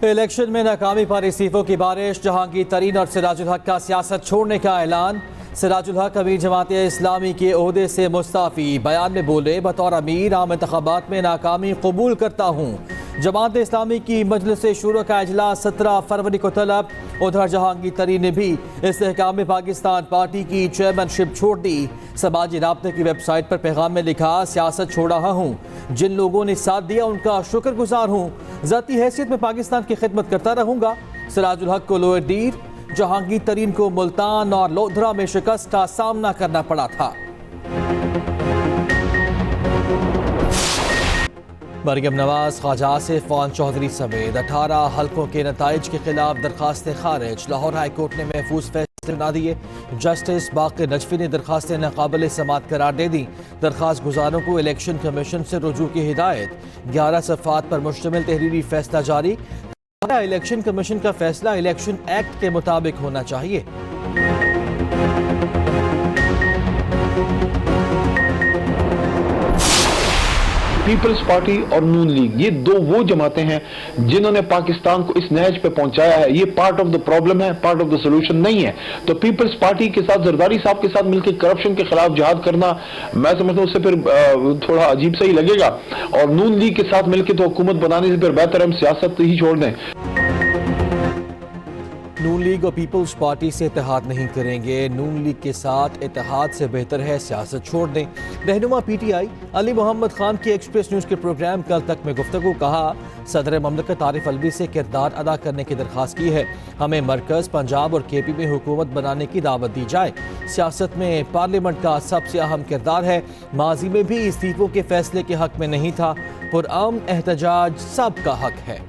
Election में नाकामी पर इस्तीफों की बारिश। जहांगीर तरीन और सिराजुल हक का सियासत छोड़ने का ऐलान। सिराजुल हक अमीर जमात इस्लामी के ओहदे से मुस्ताफ़ी। बयान में बोले, बतौर अमीर आम इंतखाबात में नाकामी कबूल करता हूँ। जमात इस्लामी की मजलिस शूरा का इजलास 17 फरवरी को तलब। उधर जहांगीर तरीन ने भी इस्तेहकाम पाकिस्तान पार्टी की चेयरमैनशिप छोड़ दी। समाजी राब्ते की वेबसाइट पर पैगाम में लिखा, सियासत छोड़ रहा हूँ, जिन लोगों ने साथ दिया उनका शुक्रगुजार हूँ, ज़ाती हैसियत में पाकिस्तान की खिदमत करता रहूँगा। सिराजुल हक को लोअर डीर, जहांगीर तरीन को मुल्तान और लोधरा में शिकस्त का सामना करना पड़ा था। मरियम नवाज, ख्वाजा आसिफ और चौधरी समेत 18 हल्कों के नताइज के खिलाफ दरखास्तें खारिज। लाहौर हाई कोर्ट ने महफूज फैसले सुना दिए। जस्टिस बाक़िर नजफी ने दरखास्तें नाक़ाबिल समाअत करार दे दी। दरखास्त गुजारों को इलेक्शन कमीशन से रुजू की हिदायत। 11 सफ़ात पर मुश्तमिल तहरीरी फैसला जारी। इलेक्शन कमीशन का फैसला इलेक्शन एक्ट के मुताबिक होना चाहिए। पीपल्स पार्टी और नून लीग, ये दो वो जमातें हैं जिन्होंने पाकिस्तान को इस नहज पे पहुंचाया है। ये पार्ट ऑफ द प्रॉब्लम है, पार्ट ऑफ द सोल्यूशन नहीं है। तो पीपल्स पार्टी के साथ, जरदारी साहब के साथ मिलकर करप्शन के खिलाफ जिहाद करना, मैं समझता हूँ उससे फिर थोड़ा अजीब सा ही लगेगा। और नून लीग के साथ मिलकर तो हुकूमत बनाने से फिर बेहतर हम सियासत ही छोड़ दें। नून लीग और पीपल्स पार्टी से इत्तेहाद नहीं करेंगे। नून लीग के साथ इत्तेहाद से बेहतर है सियासत छोड़ दें। रहनुमा पीटीआई अली मोहम्मद खान की एक्सप्रेस न्यूज़ के प्रोग्राम कल तक में गुफ्तगू। कहा, सदर ममलकत आरिफ अलवी से किरदार अदा करने की दरख्वास्त की है। हमें मरकज़, पंजाब और केपी में हुकूमत बनाने की दावत दी जाए। सियासत में पार्लियामेंट का सबसे अहम किरदार है। माजी में भी इस्तीफों के फैसले के हक में नहीं था। पुरअमन एहतजाज सबका हक है।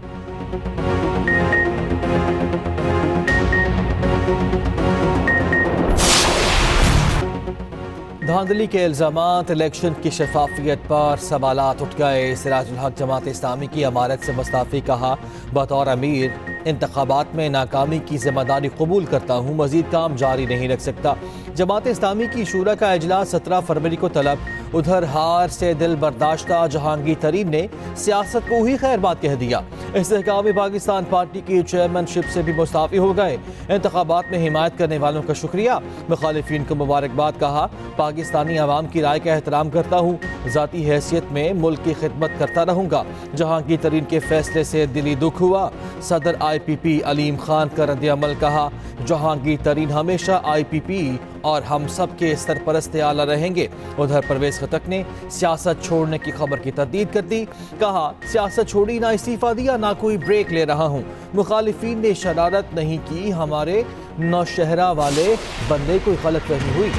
धांधली के इल्ज़ामात, इलेक्शन की शफाफियत पर सवालात उठ गए। सिराजुल हक जमात इस्लामी की अमारत से मुस्ताफ़ी। कहा, बतौर अमीर इंतखाबात में नाकामी की जिम्मेदारी कबूल करता हूँ, मजीद काम जारी नहीं रख सकता। जमात इस्लामी की शूरा का इजलास 17 फरवरी को तलब। उधर हार से दिल बर्दाश्ता जहांगीर तरीन ने सियासत को ही खैर बात कह दिया। इस्तेहकाम पाकिस्तान पार्टी की चेयरमैनशिप से भी मुस्ताफ़ी हो गए। इंतखाबात में हिमायत करने वालों का शुक्रिया, मुखालिफिन को मुबारकबाद। कहा, पाकिस्तानी अवाम की राय का एहतराम करता हूँ, ज़ाती हैसियत में मुल्क की खिदमत करता रहूँगा। जहांगीर तरीन के फैसले से दिली दुख हुआ। सदर IPP अलीम खान का रद्द-ए-अमल। कहा, जहांगीर तरीन हमेशा IPP और हम सब के सरपरस्त आला रहेंगे। उधर परवेज खटक ने सियासत छोड़ने की खबर की तस्दीक कर दी। कहा, सियासत छोड़ी, ना इस्तीफा दिया, ना कोई ब्रेक ले रहा हूँ। मुखालिफिन ने शरारत नहीं की, हमारे नौशहरा वाले बंदे कोई गलतफहमी हुई।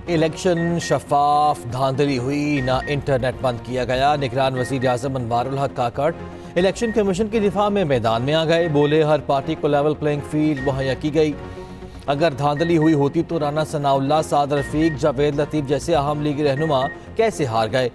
इलेक्शन शफाफ, धांधली हुई, ना इंटरनेट बंद किया गया। निगरान वज़ीर आज़म अनवारुल हक काकड़ इलेक्शन कमीशन के दिफा में मैदान में आ गए। बोले, हर पार्टी को लेवल प्लेइंग फील्ड मुहैया की गई। अगर धांधली हुई होती तो राना सनाउल्लाह, साद रफीक, जावेद लतीफ़ जैसे अहम लीगी रहनुमा कैसे हार गए?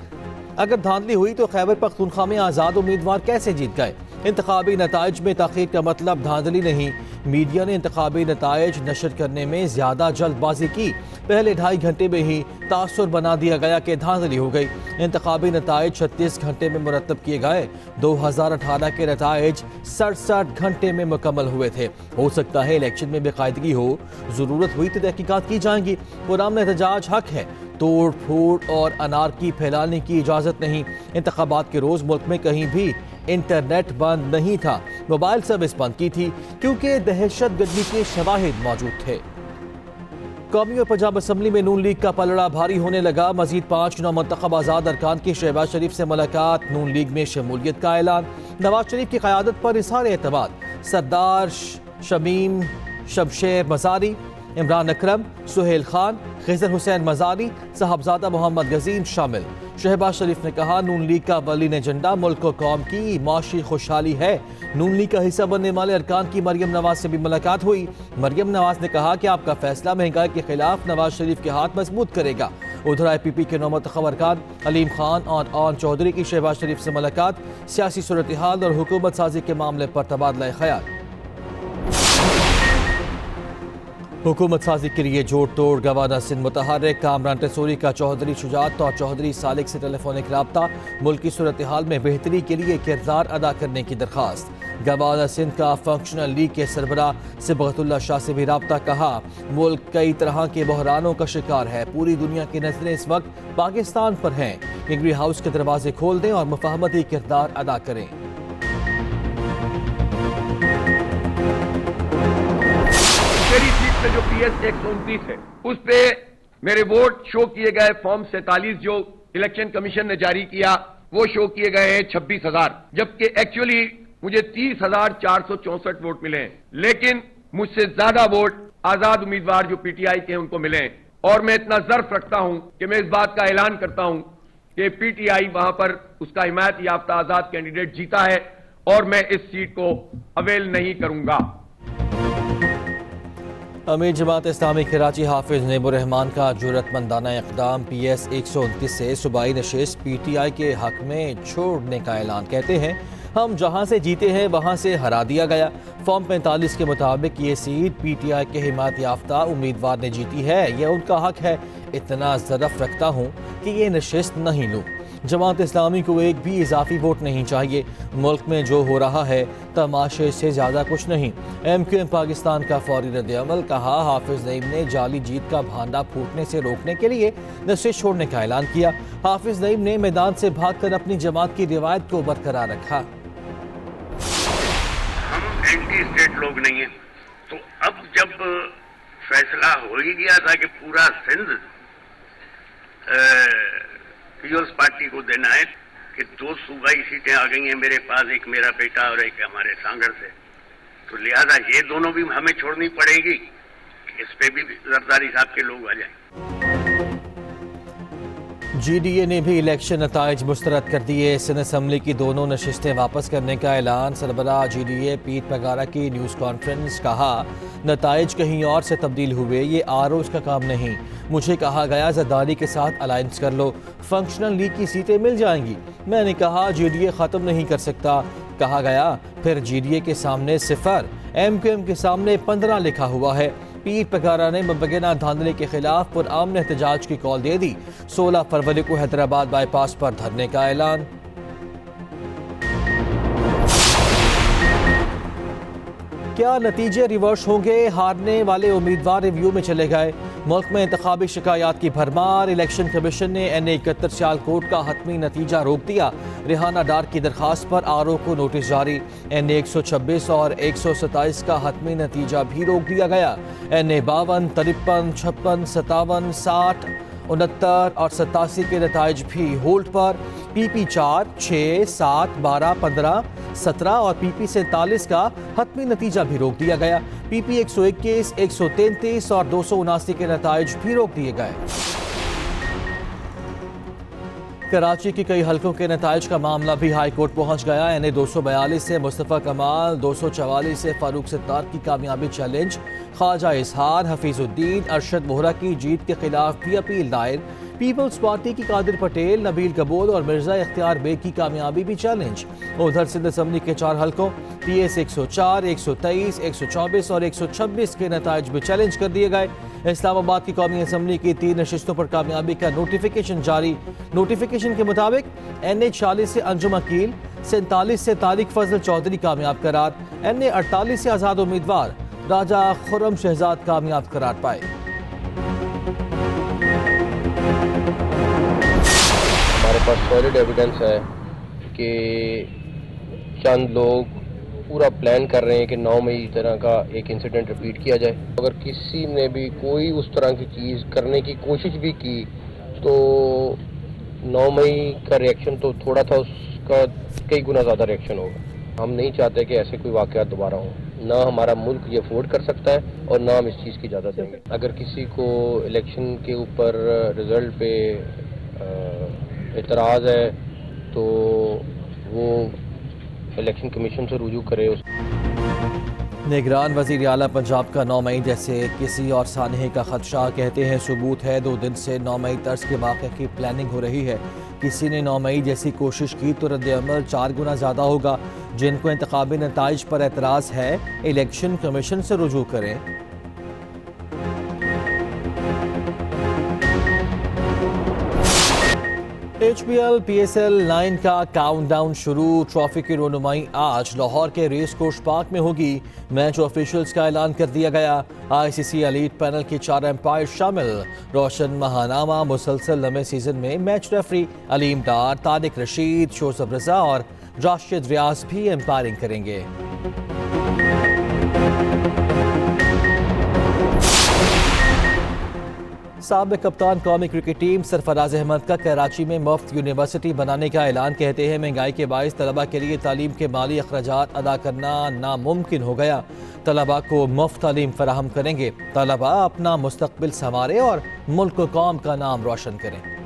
अगर धांधली हुई तो खैबर पख्तूनख्वा में आज़ाद उम्मीदवार कैसे जीत गए? इंतखाबी नताइज में ताख़ीर का मतलब धांधली नहीं। मीडिया ने इंतखाबी नताइज नशर करने में ज़्यादा जल्दबाजी की। पहले 2.5 घंटे में ही तासुर बना दिया गया कि धांधली हो गई। इंतखाबी नताइज 36 घंटे में मुरतब किए गए। 2018 के नताइज 67 घंटे में मुकम्मल हुए थे। हो सकता है इलेक्शन में बेकायदगी हो, ज़रूरत हुई तो तहकीकात की जाएंगी। पुरअमन एहतजाज हक है, तोड़ फोड़ और अनारकी फैलाने की इजाज़त नहीं। इंतखाबात के रोज़ मुल्क में कहीं भी इंटरनेट बंद नहीं था। मोबाइल सर्विस बंद की थी क्योंकि दहशत गर्दी के शवाहिद मौजूद थे। कौमी और पंजाब असम्बली में नून लीग का पलड़ा भारी होने लगा। मजीद 5 नौमंतखब आज़ाद अरकान की शहबाज शरीफ से मुलाकात। नून लीग में शमूलियत का ऐलान। नवाज शरीफ की क़यादत पर इज़हार एतमाद। सरदार शमीम शमशेर मज़ारी, इमरान अकरम, सुहेल खान, खिज़र हुसैन मज़ारी, साहबजादा मोहम्मद गज़ीम शामिल। शहबाज शरीफ ने कहा, नून लीग का अव्वलीन एजेंडा मुल्क और कौम की माशी खुशहाली है। नून लीग का हिस्सा बनने वाले अरकान की मरियम नवाज से भी मुलाकात हुई। मरियम नवाज ने कहा कि आपका फैसला महंगाई के खिलाफ नवाज शरीफ के हाथ मजबूत करेगा। उधर IPP के नौमंतखब अरकान अलीम खान और आन चौधरी की शहबाज शरीफ से मुलाकात। सियासी सूरत हाल और हुकूमत साजी के मामले पर तबादला ख्याल। हुकूमत साजी के लिए जोड़ तोड़ गवाना सिंध मुतहर्रिक कामरान टेसोरी का चौधरी शुजात और चौधरी सालिक से टेलीफोनिक रब्ता, मुल्की सूरत हाल में बेहतरी के लिए किरदार अदा करने की दरख्वास्त। गवाना सिंध का फंक्शनल लीग के सरबराह सिबगतुल्लाह शाह से भी रब्ता, कहा मुल्क कई तरह के बहरानों का शिकार है, पूरी दुनिया की नजरें इस वक्त पाकिस्तान पर हैं, ग्रीन हाउस के दरवाजे खोल दें और मुफाहमती किरदार अदा करें। मेरी सीट पे जो PS 129 है उस पे मेरे वोट शो किए गए फॉर्म 47 जो इलेक्शन कमीशन ने जारी किया वो शो किए गए हैं 26,000, जबकि एक्चुअली मुझे 30,464 वोट मिले हैं, लेकिन मुझसे ज्यादा वोट आजाद उम्मीदवार जो PTI के हैं उनको मिले हैं। और मैं इतना ज़र्फ रखता हूं कि मैं इस बात का ऐलान करता हूं कि PTI वहां पर उसका हिमायत याफ्ता आजाद कैंडिडेट जीता है और मैं इस सीट को अवेल नहीं करूंगा। अमीर जमात इस्लामी कराची हाफिज नेबुर रहमान का जुर्रतमंदाना इक़दाम PS 129 से सूबाई नशिस्त PTI के हक में छोड़ने का ऐलान। कहते हैं हम जहां से जीते हैं वहां से हरा दिया गया। फॉर्म 45 के मुताबिक ये सीट PTI के हिमायत याफ्ता उम्मीदवार ने जीती है, यह उनका हक है। इतना ज़रफ़ रखता हूँ कि ये नशिस्त नहीं लूँ। जमात इस्लामी को एक भी इजाफी वोट नहीं चाहिए। मुल्क में जो हो रहा है तमाशे से ज़्यादा कुछ नहीं। MQM पाकिस्तान का फौरी रद्द-ए-अमल, कहा हाफिज नईम ने जाली जीत का भांडा फूटने से रोकने के लिए नशिस्त छोड़ने का ऐलान किया। हाफिज नईम ने मैदान से भागकर अपनी जमात की रिवायत को बरकरार रखा। हम एंटी स्टेट लोग नहीं हैं, तो अब जब फैसला हो ही गया था कि पूरा सिंध पीपल्स पार्टी को देना है कि 2 सूबाई सीटें आ गई हैं मेरे पास, एक मेरा बेटा और एक हमारे सांगर से, तो लिहाजा ये दोनों भी हमें छोड़नी पड़ेगी, इस पे भी जरदारी साहब के लोग आ जाएं। GDA ने भी इलेक्शन नताइज मुस्तरद कर दिए। सिंध असम्बली की दोनों नशिस्तें वापस करने का ऐलान। सरबराह GDA पीर पगारा की न्यूज़ कॉन्फ्रेंस, कहा नताइज कहीं और से तब्दील हुए, ये ROs का काम नहीं। मुझे कहा गया जरदारी के साथ अलायंस कर लो, फंक्शनल लीग की सीटें मिल जाएंगी। मैंने कहा GDA ख़त्म नहीं कर सकता। कहा गया फिर GDA के सामने 0, MQM के सामने 15 लिखा हुआ है। पीर पगारा ने मुबैना धांधली के खिलाफ पुरअमन एहतजाज की कॉल दे दी। 16 फरवरी को हैदराबाद बाईपास पर धरने का ऐलान। क्या नतीजे रिवर्स होंगे? हारने वाले उम्मीदवार रिव्यू में चले गए। मुल्क में इंतखाबी शिकायत की भरमार। इलेक्शन कमीशन ने NA 71 सियालकोट का हतमी नतीजा रोक दिया। रिहाना डार की दरखास्त पर RO को नोटिस जारी। NA 126 और 127 का हतमी नतीजा भी रोक दिया गया। NA 52, 53, 56, 57, 60, 69 और 87 के नताइज भी होल्ड पर। PP 4, 6, 7, 12, 15, 17 और PP 47 का हतमी नतीजा भी रोक दिया गया। PP 121, 133 और 279 के नताइज भी रोक दिए गए। कराची के कई हलकों के नताइज का मामला भी हाई कोर्ट पहुंच गया। NA 242 से मुस्तफ़ा कमाल, 244 से फारूक सत्तार की कामयाबी चैलेंज। ख्वाजा इसहार, हफीजुद्दीन, अरशद बोहरा की जीत के खिलाफ भी अपील दायर। पीपल्स पार्टी की कादिर पटेल, नबील कबूल और मिर्जा इख्तियार बेग की कामयाबी भी चैलेंज। उधर सिंध असम्बली के 4 हलकों PS 104, 123, 124 और 126 के नताइज भी चैलेंज कर दिए गए। इस्लामाबाद की कौमी असम्बली की 3 नशिस्तों पर कामयाबी का नोटिफिकेशन जारी। नोटिफिकेशन के मुताबिक NA 40 से अंजुम अकील, 47 से तारिक फजल चौधरी कामयाब करार। NA 48 से आज़ाद उम्मीदवार राजा खुर्रम शहजाद कामयाब करार पाए। हमारे पास सॉलिड एविडेंस है कि चंद लोग पूरा प्लान कर रहे हैं कि 9 मई तरह का एक इंसिडेंट रिपीट किया जाए। अगर किसी ने भी कोई उस तरह की चीज़ करने की कोशिश भी की तो 9 मई का रिएक्शन तो थोड़ा था, उसका कई गुना ज़्यादा रिएक्शन होगा। हम नहीं चाहते कि ऐसे कोई वाक़यात दोबारा हो। ना हमारा मुल्क ये अफोर्ड कर सकता है और ना हम इस चीज़ की इजाज़त देंगे। अगर किसी को इलेक्शन के ऊपर रिज़ल्ट पे एतराज़ है तो वो इलेक्शन कमीशन से रुजू करे। निगरान वज़ीर आला पंजाब का 9 मई जैसे किसी और सानहे का खदशा। कहते हैं सबूत है 2 दिन से 9 मई तर्ज के वाक़े की प्लानिंग हो रही है। किसी ने 9 मई जैसी कोशिश की तो रद्द-ए-अमल 4 गुना ज़्यादा होगा। जिनको इंतखाबी नताइज पर एतराज़ है इलेक्शन कमीशन से रुजू करें। HPL PSL 9 का काउंटडाउन शुरू। ट्रॉफी की रौनुमाई आज लाहौर के रेस कोर्स पार्क में होगी। मैच ऑफिशियल्स का ऐलान कर दिया गया। ICC एलीट पैनल के 4 एम्पायर शामिल। रोशन महानामा मुसलसल लंबे सीजन में मैच रेफरी अलीम डार, तारिक रशीद, शोसफ रजा और राशिद रियाज भी एम्पायरिंग करेंगे। साबिक कप्तान कौमी क्रिकेट टीम सरफराज अहमद का कराची में मुफ्त यूनिवर्सिटी बनाने का ऐलान। कहते हैं महंगाई के बायस तलबा के लिए तालीम के माली अखराजात अदा करना नामुमकिन हो गया। तलबा को मुफ्त तालीम फराहम करेंगे। तलबा अपना मुस्तकबिल संवारें और मुल्क व कौम का नाम रोशन करें।